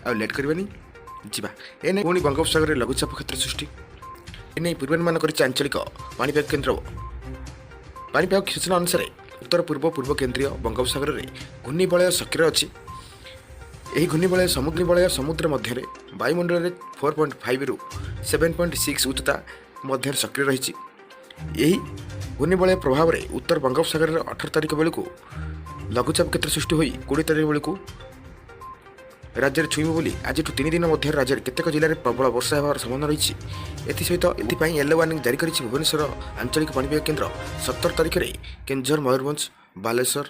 ଆଉ ଲେଟ୍ କରିବାନି ଯିବା ଏନେ ପୁଣି ବଙ୍ଗୋପସାଗରରେ ଲଘୁଚାପ କ୍ଷେତ୍ର ସୃଷ୍ଟି ଏନେ ପୂର୍ବାନୁମାନ କରିଛି ଆଞ୍ଚଳିକ ପାଣିପାଗ କେନ୍ଦ୍ର। ପାଣିପାଗ ସୂଚନା ଅନୁସାରେ ଉତ୍ତର ପୂର୍ବ କେନ୍ଦ୍ରୀୟ ବଙ୍ଗୋପସାଗରରେ ଘୂର୍ଣ୍ଣିବଳୟ ସକ୍ରିୟ ଅଛି। ଏହି ଘୂର୍ଣ୍ଣିବଳୟ ସମୁଦ୍ର ମଧ୍ୟରେ ବାୟୁମଣ୍ଡଳରେ 4.5ରୁ 7.6 ଉଚ୍ଚତା ମଧ୍ୟରେ ସକ୍ରିୟ ରହିଛି। ଏହି ଘୂର୍ଣ୍ଣିବଳୟ ପ୍ରଭାବରେ ଉତ୍ତର ବଙ୍ଗୋପସାଗରରେ 18 ତାରିଖ ବେଳକୁ ଲଘୁଚାପ କ୍ଷେତ୍ର ସୃଷ୍ଟି ହୋଇ 20 ତାରିଖ ବେଳକୁ ରାଜ୍ୟରେ ଛୁଇଁବ ବୋଲି ଆଜିଠୁ 3 ଦିନ ମଧ୍ୟରେ ରାଜ୍ୟରେ କେତେକ ଜିଲ୍ଲାରେ ପ୍ରବଳ ବର୍ଷା ହେବାର ସମ୍ଭାବନା ରହିଛି। ଏଥିପାଇଁ ୟେଲୋ ୱାର୍ଣ୍ଣିଂ ଜାରି କରିଛି ଭୁବନେଶ୍ୱର ଆଞ୍ଚଳିକ ପାଣିପାଗ କେନ୍ଦ୍ର। 17 ତାରିଖରେ କେନ୍ଦୁଝର, ମୟୂରଭଞ୍ଜ, ବାଲେଶ୍ୱର,